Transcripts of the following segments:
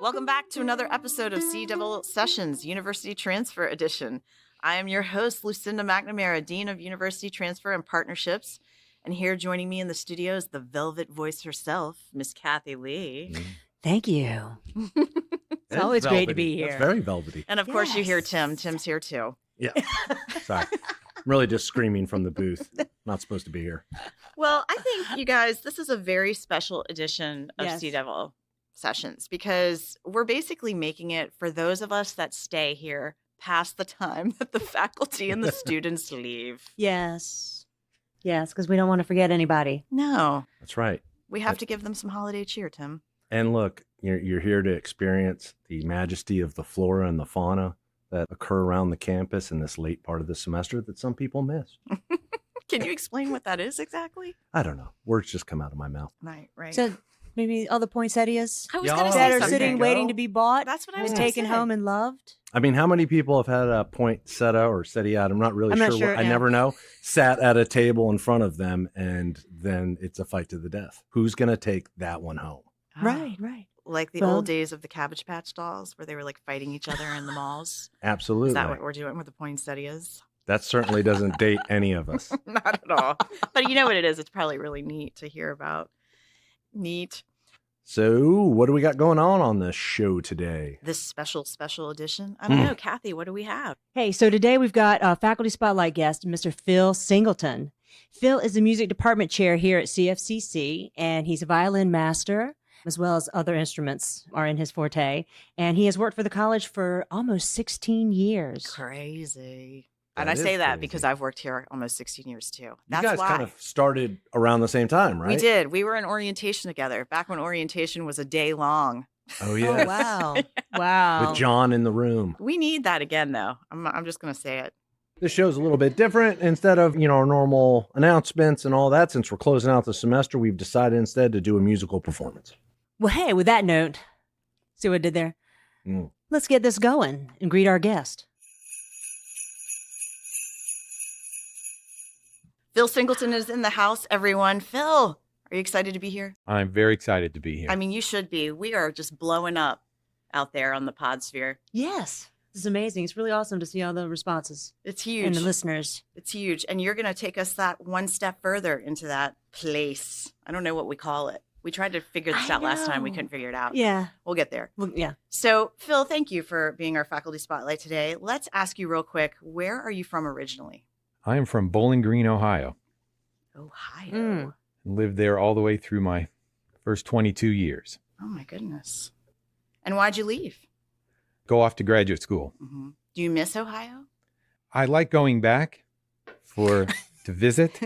Welcome back to another episode of Sea Devil Sessions, University Transfer Edition. I am your host, Lucinda McNamara, Dean of University Transfer and Partnerships. And here joining me in the studio is the velvet voice herself, Miss Kathie Lee. Thank you. It's always great to be here. That's very velvety. And of course you hear Tim. Tim's here too. Yeah. Sorry. I'm really just screaming from the booth. Not supposed to be here. Well, I think, you guys, this is a very special edition of Sea Devil Sessions because we're basically making it for those of us that stay here past the time that the faculty and the students leave. Yes, because we don't want to forget anybody. No. That's right. We have to give them some holiday cheer, Tim. And look, you're here to experience the majesty of the flora and the fauna that occur around the campus in this late part of the semester that some people miss. Can you explain what that is exactly? I don't know. Words just come out of my mouth. Right. So maybe all the poinsettias I was gonna say that are something. sitting waiting to be bought. That's what I was taken gonna say. home and loved. I mean, how many people have had a poinsettia or setiat? I'm not really sure. I never know. Sat at a table in front of them, and then it's a fight to the death. Who's going to take that one home? Oh. Right. Like the old days of the Cabbage Patch dolls where they were like fighting each other in the malls. Absolutely. Is that what we're doing with the poinsettias? That certainly doesn't date any of us. Not at all. But you know what it is? It's probably really neat to hear about. Neat. So what do we got going on this show today? This special edition? I don't know. Kathie, what do we have? Hey, so today we've got a faculty spotlight guest, Mr. Phil Singleton. Phil is the music department chair here at CFCC, and he's a violin master, as well as other instruments are in his forte. And he has worked for the college for almost 16 years. Crazy. That And I is say that crazy. because I've worked here almost 16 years too. That's you guys why. kind of started around the same time, right? We did. We were in orientation together back when orientation was a day long. Oh, yeah. Oh, wow. Wow. With John in the room. We need that again, though. I'm just going to say it. This show's a little bit different. Instead of, our normal announcements and all that, since we're closing out the semester, we've decided instead to do a musical performance. Well, hey, with that note, see what I did there? Let's get this going and greet our guest. Phil Singleton is in the house, everyone. Phil, are you excited to be here? I'm very excited to be here. I mean, you should be. We are just blowing up out there on the podsphere. Yes. This is amazing. It's really awesome to see all the responses. It's huge. And the listeners. It's huge. And you're going to take us that one step further into that place. I don't know what we call it. We tried to figure this out last time. We couldn't figure it out. Yeah. We'll get there. Well, yeah. So, Phil, thank you for being our faculty spotlight today. Let's ask you real quick, where are you from originally? I am from Bowling Green, Ohio. Ohio. Lived there all the way through my first 22 years. Oh, my goodness. And why'd you leave? Go off to graduate school. Mm-hmm. Do you miss Ohio? I like going back to visit,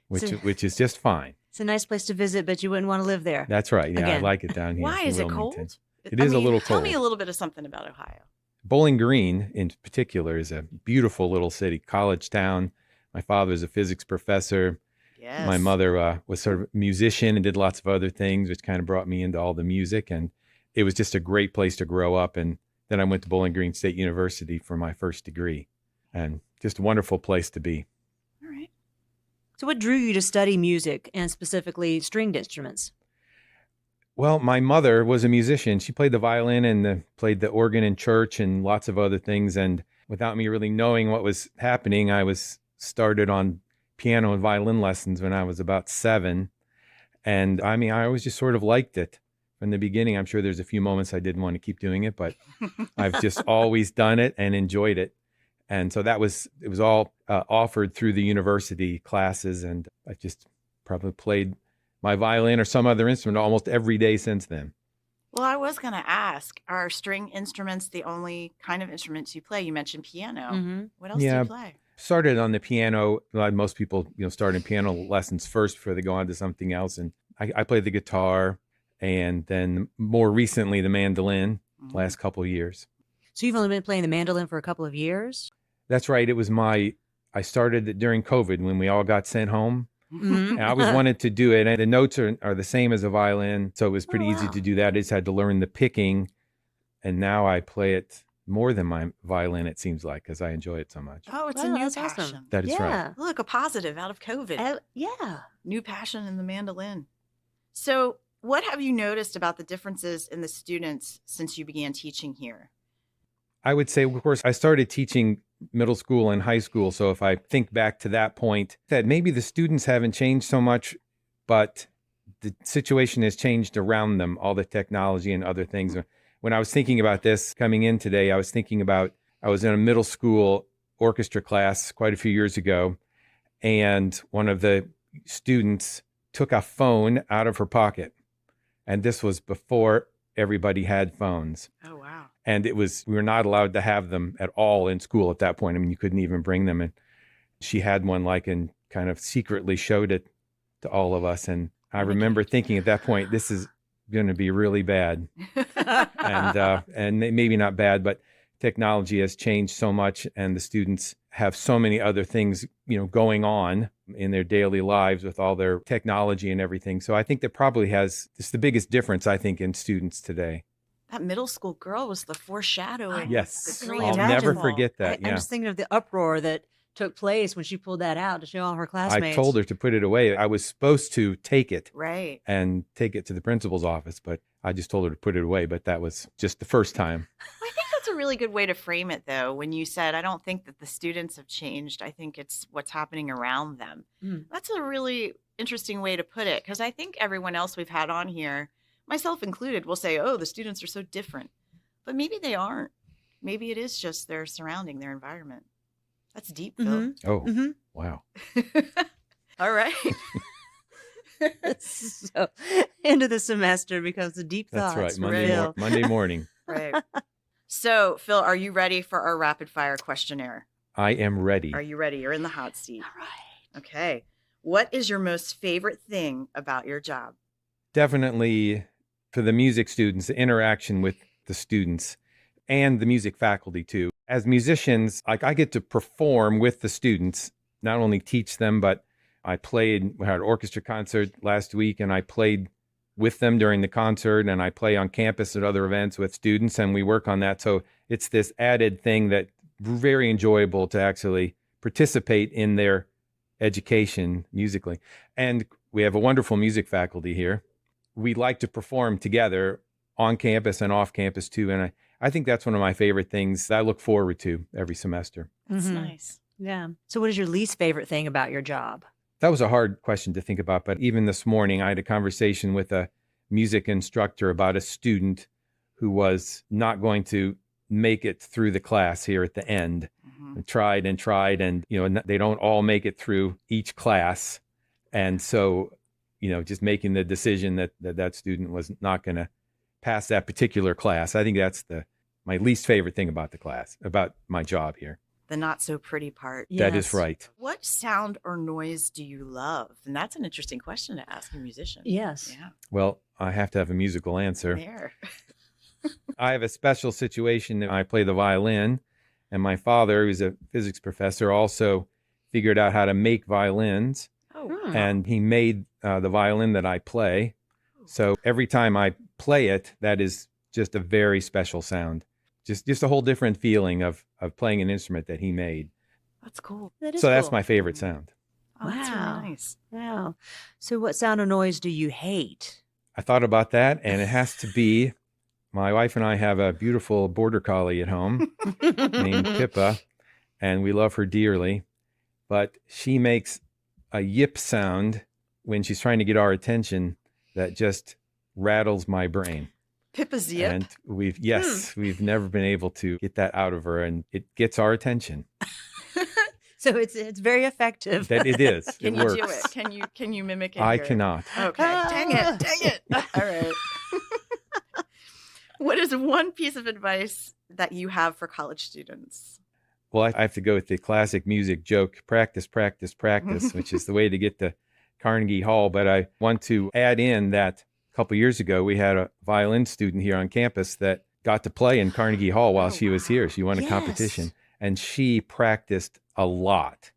which is just fine. It's a nice place to visit, but you wouldn't want to live there. That's right. Yeah, Again. I like it down here. Why in is it Wilmington. cold? It is a little Tell cold. me a little bit of something about Ohio. Bowling Green, in particular, is a beautiful little city, college town. My father was a physics professor. Yes. My mother was sort of a musician and did lots of other things, which kind of brought me into all the music. And it was just a great place to grow up. And then I went to Bowling Green State University for my first degree. And just a wonderful place to be. All right. So what drew you to study music and specifically stringed instruments? Well, my mother was a musician. She played the violin and played the organ in church and lots of other things. And without me really knowing what was happening, I was started on piano and violin lessons when I was about 7. And I mean, I always just sort of liked it from the beginning. I'm sure there's a few moments I didn't want to keep doing it, but I've just always done it and enjoyed it. And so it was all offered through the university classes. And I just probably played my violin or some other instrument almost every day since then. Well, I was going to ask, are string instruments the only kind of instruments you play? You mentioned piano. Mm-hmm. What else do you play? Started on the piano. Like most people, start in piano lessons first before they go on to something else. And I played the guitar and then more recently the mandolin last couple of years. So you've only been playing the mandolin for a couple of years? That's right. It was I started it during COVID when we all got sent home. Mm-hmm. And I always wanted to do it. And the notes are the same as a violin. So it was pretty easy to do that. I just had to learn the picking. And now I play it more than my violin, it seems like, because I enjoy it so much. Oh, it's Wow, a new that's passion. awesome. That is right. Look, a positive out of COVID. Yeah. New passion in the mandolin. So What have you noticed about the differences in the students since you began teaching here? I would say, of course, I started teaching middle school and high school. So if I think back to that point, that maybe the students haven't changed so much, but the situation has changed around them, all the technology and other things. When I was thinking about this coming in today, I was thinking about, I was in a middle school orchestra class quite a few years ago, and one of the students took a phone out of her pocket. And this was before everybody had phones. Oh, wow. And we were not allowed to have them at all in school at that point. I mean, you couldn't even bring them. And she had one and kind of secretly showed it to all of us. And I remember thinking at that point, this is going to be really bad. And maybe not bad, but technology has changed so much, and the students have so many other things, going on in their daily lives with all their technology and everything. So I think that probably it's the biggest difference, I think, in students today. That middle school girl was the foreshadowing. Yes. The I'll never forget that. I'm just thinking of the uproar that took place when she pulled that out to show all her classmates. I told her to put it away. I was supposed to take it and take it to the principal's office, but I just told her to put it away. But that was just the first time. I think that's a really good way to frame it, though, when you said, I don't think that the students have changed. I think it's what's happening around them. That's a really interesting way to put it, because I think everyone else we've had on here, myself included, will say, oh, the students are so different. But maybe they aren't. Maybe it is just their surrounding, their environment. That's deep, Phil. Oh, wow. All right. So, end of the semester becomes the deep thoughts. That's right. Monday morning. Right. So, Phil, are you ready for our rapid fire questionnaire? I am ready. Are you ready? You're in the hot seat. All right. Okay. What is your most favorite thing about your job? Definitely for the music students, the interaction with the students and the music faculty too. As musicians, I get to perform with the students, not only teach them, but we had an orchestra concert last week, and I played with them during the concert, and I play on campus at other events with students, and we work on that. So it's this added thing that very enjoyable to actually participate in their education musically. And we have a wonderful music faculty here. We like to perform together on campus and off campus too. And I think that's one of my favorite things that I look forward to every semester. That's nice. Yeah. So what is your least favorite thing about your job? That was a hard question to think about. But even this morning, I had a conversation with a music instructor about a student who was not going to make it through the class here at the end. And tried, and they don't all make it through each class. And so, just making the decision that student was not going to pass that particular class. I think that's my least favorite thing about the class, about my job here. The not so pretty part. That is right. What sound or noise do you love? And that's an interesting question to ask a musician. Yes. Yeah. Well, I have to have a musical answer. There. I have a special situation. I play the violin, and my father, who's a physics professor, also figured out how to make violins. Oh, wow. And he made the violin that I play. So every time I play it, that is just a very special sound. Just a whole different feeling of playing an instrument that he made. That's cool. That's my favorite sound. Oh, that's really nice. Wow. So what sound or noise do you hate? I thought about that, and it has to be, my wife and I have a beautiful border collie at home named Pippa, and we love her dearly. But she makes a yip sound when she's trying to get our attention that just rattles my brain. Pippa's yip? And we've never been able to get that out of her, and it gets our attention. So it's very effective. That it is. Can it you works. do it? Can you mimic it? I here? cannot. Okay. Dang it. All right. What is one piece of advice that you have for college students? Well, I have to go with the classic music joke, practice, practice, practice, which is the way to get to Carnegie Hall. But I want to add in that a couple of years ago, we had a violin student here on campus that got to play in Carnegie Hall while she was here. She won a competition, and she practiced a lot,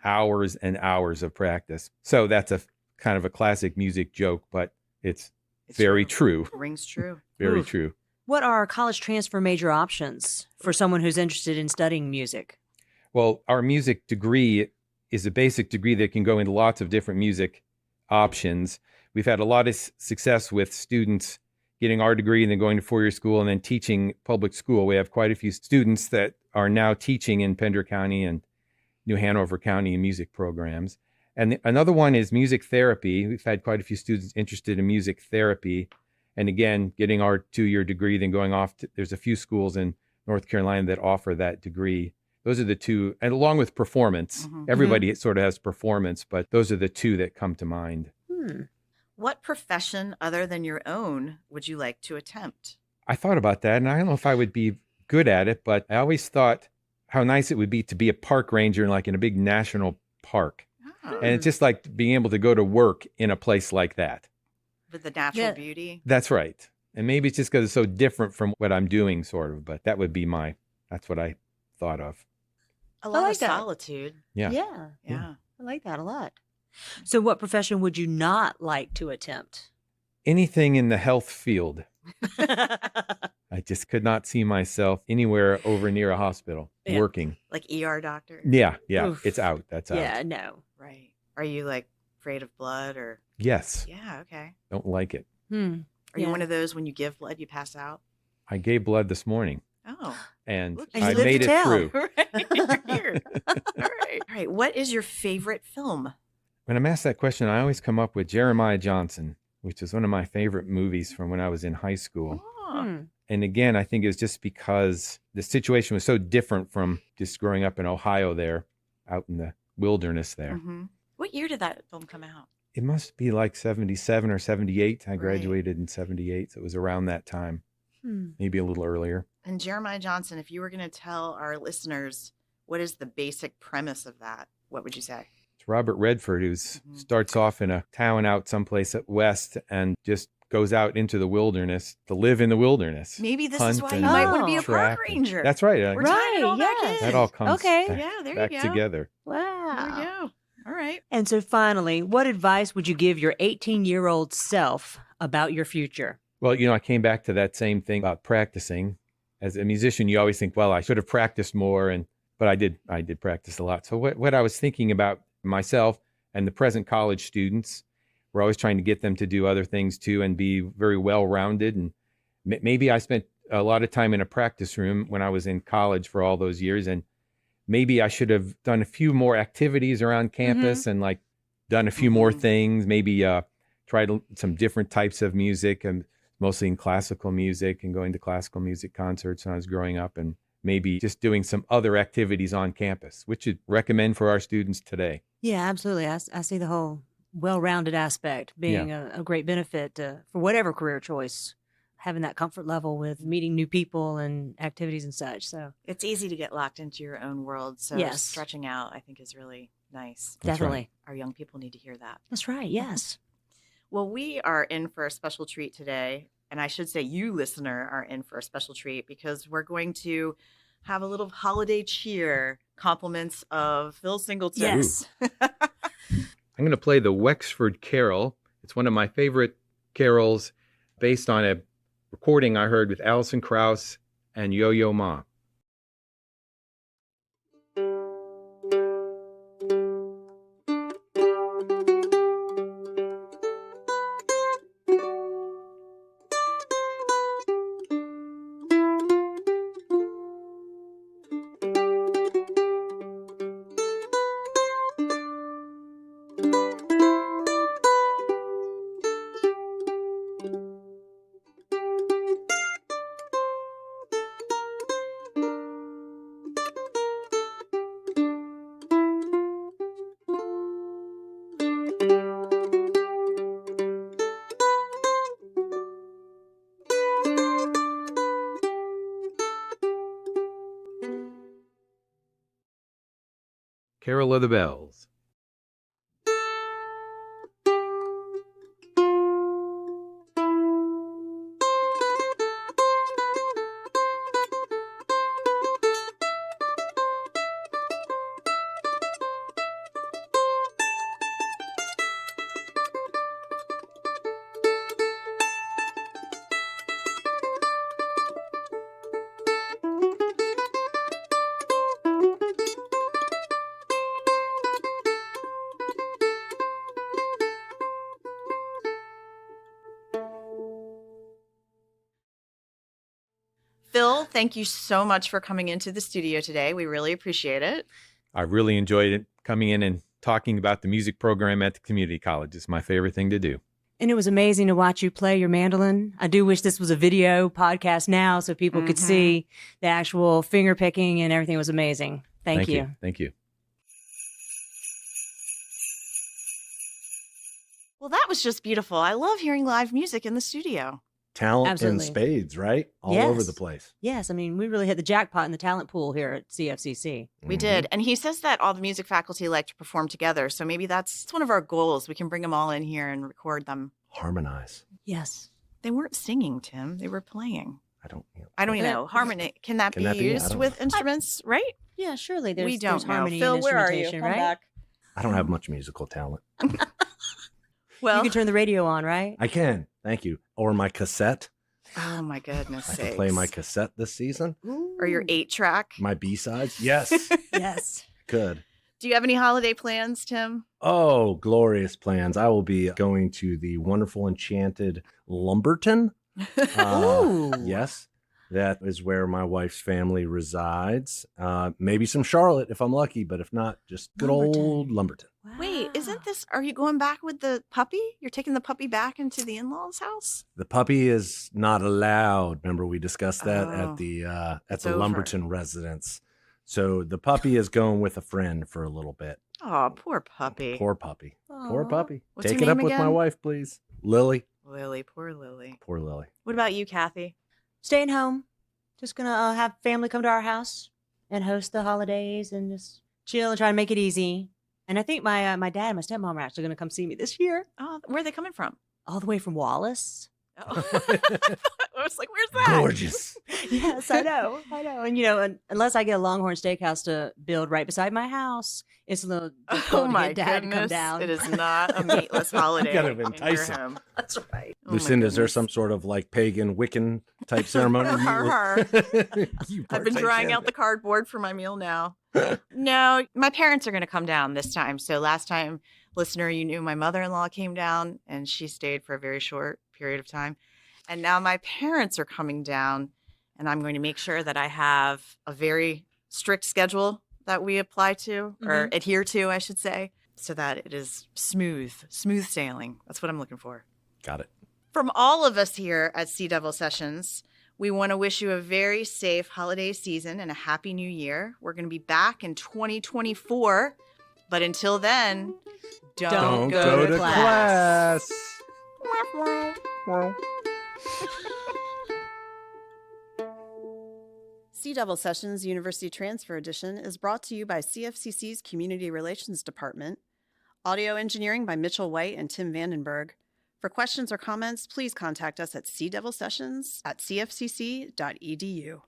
hours and hours of practice. So that's a kind of a classic music joke, but it's very true. It rings true. Very true. What are college transfer major options for someone who's interested in studying music? Well, our music degree is a basic degree that can go into lots of different music options. we've had a lot of success with students getting our degree and then going to four-year school and then teaching public school. We have quite a few students that are now teaching in Pender County and New Hanover County in music programs. And another one is music therapy. We've had quite a few students interested in music therapy. And again, getting our 2-year degree, then going off to, there's a few schools in North Carolina that offer that degree. Those are the two, and along with performance. Mm-hmm. Everybody sort of has performance, but those are the two that come to mind. What profession other than your own would you like to attempt? I thought about that, and I don't know if I would be good at it, but I always thought how nice it would be to be a park ranger, like in a big national park. Oh. And it's just like being able to go to work in a place like that. With the natural beauty. That's right. And maybe it's just because it's so different from what I'm doing, sort of, but that would be that's what I thought of. A lot like of that. solitude. Yeah. Yeah. I like that a lot. So what profession would you not like to attempt? Anything in the health field. I just could not see myself anywhere over near a hospital working. Like ER doctor? Yeah. Oof. It's out. That's out. Yeah, no. Right. Are you like afraid of blood or? Yes. Yeah, okay. Don't like it. Are you one of those when you give blood, you pass out? I gave blood this morning. Oh. And Look, I you lived made to it tell. through. Right. You're here. All right. What is your favorite film? When I'm asked that question, I always come up with Jeremiah Johnson, which is one of my favorite movies from when I was in high school. Oh. And again, I think it's just because the situation was so different from just growing up in Ohio there, out in the wilderness there. Mm-hmm. What year did that film come out? It must be like 77 or 78. I Right. graduated in 78, so it was around that time, maybe a little earlier. And Jeremiah Johnson, if you were going to tell our listeners what is the basic premise of that, what would you say? It's Robert Redford, who starts off in a town out someplace at west and just goes out into the wilderness to live in the wilderness. Maybe this is Hunt why you and might want to be a track park and- ranger. That's right. We're tying it all back in. That all comes Okay. back, Yeah, there back you go. together. Wow. There we go. All right. And so finally, what advice would you give your 18-year-old self about your future? Well, I came back to that same thing about practicing. As a musician, you always think, well, I should have practiced more, but I did practice a lot. So what I was thinking about myself and the present college students, we're always trying to get them to do other things too and be very well-rounded. And maybe I spent a lot of time in a practice room when I was in college for all those years, and maybe I should have done a few more activities around campus and like done a few more things, maybe tried some different types of music, and mostly in classical music and going to classical music concerts when I was growing up, and maybe just doing some other activities on campus, which I'd recommend for our students today. Yeah, absolutely. I see the whole well-rounded aspect being a great benefit for whatever career choice, having that comfort level with meeting new people and activities and such. So It's easy to get locked into your own world. So Yes. stretching out, I think, is really nice. That's definitely. right. Our young people need to hear that. That's right. Yes. Well, we are in for a special treat today. And I should say you, listener, are in for a special treat because we're going to have a little holiday cheer, compliments of Phil Singleton. Yes. I'm going to play the Wexford Carol. It's one of my favorite carols based on a recording I heard with Alison Krauss and Yo-Yo Ma. Carol of the Bells. Phil, thank you so much for coming into the studio today. We really appreciate it. I really enjoyed it coming in and talking about the music program at the community college. It's my favorite thing to do. And it was amazing to watch you play your mandolin. I do wish this was a video podcast now so people could see the actual finger picking, and everything was amazing. Thank you. Thank you. Well, that was just beautiful. I love hearing live music in the studio. Talent Absolutely. in spades, right? All over the place. Yes. I mean, we really hit the jackpot in the talent pool here at CFCC. We did. And he says that all the music faculty like to perform together. So maybe that's one of our goals. We can bring them all in here and record them. Harmonize. Yes. They weren't singing, Tim. They were playing. I don't know. Harmony. Can that be used with instruments, right? Yeah, surely. We don't know. Harmony Phil, and where are you? instrumentation, Come right? back. I don't have much musical talent. Well, you can turn the radio on, right? I can. Thank you. Or my cassette. Oh my goodness I sakes. can play my cassette this season. Or your 8-track. My B-sides. Yes. Yes. Good. Do you have any holiday plans, Tim? Oh, glorious plans. I will be going to the wonderful enchanted Lumberton. Ooh. Yes. That is where my wife's family resides. Maybe some Charlotte if I'm lucky, but if not, just good old Lumberton. Wow. Wait, are you going back with the puppy? You're taking the puppy back into the in-laws' house? The puppy is not allowed. Remember we discussed that at the over. Lumberton residence. So the puppy is going with a friend for a little bit. Oh, poor puppy. Poor puppy. Poor Aw. puppy. What's Take her it up name with my again? wife, please. Lily. Lily, poor Lily. Poor Lily. What about you, Kathie? Staying home. Just going to have family come to our house and host the holidays and just chill and try to make it easy. And I think my dad and my stepmom are actually going to come see me this year, Oh, where are they coming from? all the way from Wallace. Oh. I was like, where's that? Gorgeous. Yes, I know. And unless I get a Longhorn Steakhouse to build right beside my house, it's a little difficult Oh to my get Dad to come goodness. down. It is not a meatless holiday. gotta in your entice him. home. That's right. Oh my Lucinda, is there goodness. some sort of like pagan Wiccan type ceremony? You I've been partake drying in? out the cardboard for my meal now. No, my parents are going to come down this time. So last time, listener, you knew my mother-in-law came down and she stayed for a very short period of time. And now my parents are coming down, and I'm going to make sure that I have a very strict schedule that we apply to or adhere to, I should say, so that it is smooth sailing. That's what I'm looking for. Got it. From all of us here at Sea Devil Sessions, we want to wish you a very safe holiday season and a happy new year. We're going to be back in 2024. But until then, don't go to class. Sea Devil Sessions University Transfer Edition is brought to you by CFCC's Community Relations Department. Audio engineering by Mitchell White and Tim Vandenberg. For questions or comments, please contact us at seadevilsessions@cfcc.edu.